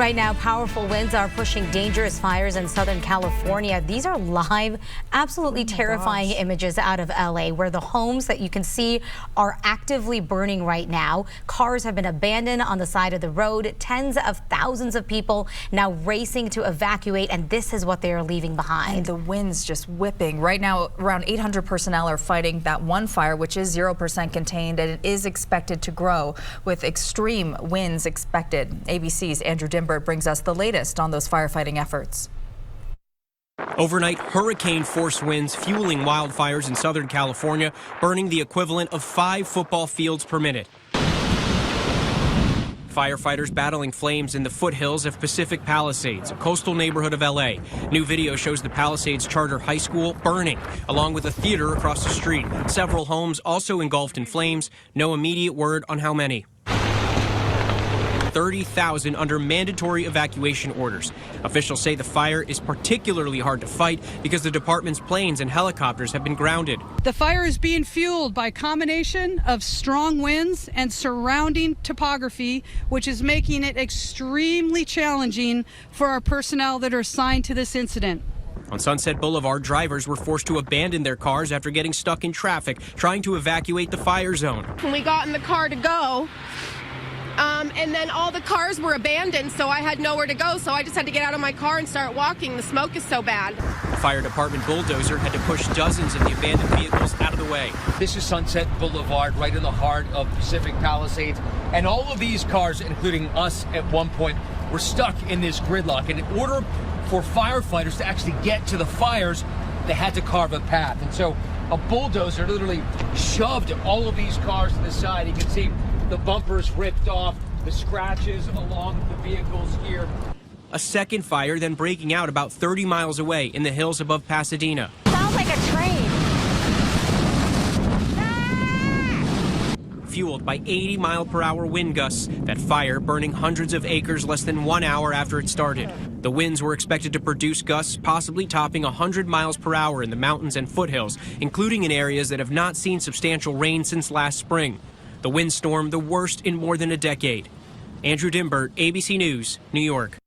Right now, powerful winds are pushing dangerous fires in Southern California. These are live, absolutely terrifying images out of LA, where the homes that you can see are actively burning right now. Cars have been abandoned on the side of the road. Tens of thousands of people now racing to evacuate, and this is what they are leaving behind. And the winds just whipping. Right now, around 800 personnel are fighting that one fire, which is 0% contained, and it is expected to grow with extreme winds expected. ABC's Andrew Dimber brings us the latest on those firefighting efforts. Overnight, hurricane-force winds fueling wildfires in Southern California, burning the equivalent of 5 football fields per minute. Firefighters battling flames in the foothills of Pacific Palisades, a coastal neighborhood of LA. New video shows the Palisades Charter High School burning, along with a theater across the street. Several homes also engulfed in flames. No immediate word on how many. 30,000 under mandatory evacuation orders. Officials say the fire is particularly hard to fight because the department's planes and helicopters have been grounded. The fire is being fueled by a combination of strong winds and surrounding topography, which is making it extremely challenging for our personnel that are assigned to this incident. On Sunset Boulevard, drivers were forced to abandon their cars after getting stuck in traffic trying to evacuate the fire zone. When we got in the car to go, and then all the cars were abandoned, so I had nowhere to go, so I just had to get out of my car and start walking. The smoke is so bad. The fire department bulldozer had to push dozens of the abandoned vehicles out of the way. This is Sunset Boulevard, right in the heart of Pacific Palisades, and all of these cars, including us at one point, were stuck in this gridlock. And in order for firefighters to actually get to the fires, they had to carve a path. And so a bulldozer literally shoved all of these cars to the side. You can see the bumpers ripped off, the scratches along the vehicles here. A second fire then breaking out about 30 miles away in the hills above Pasadena. Sounds like a train. Fueled by 80-mile-per-hour wind gusts, that fire burning hundreds of acres less than 1 hour after it started. The winds were expected to produce gusts possibly topping 100 miles per hour in the mountains and foothills, including in areas that have not seen substantial rain since last spring. The windstorm, the worst in more than a decade. Andrew Dimber, ABC News, New York.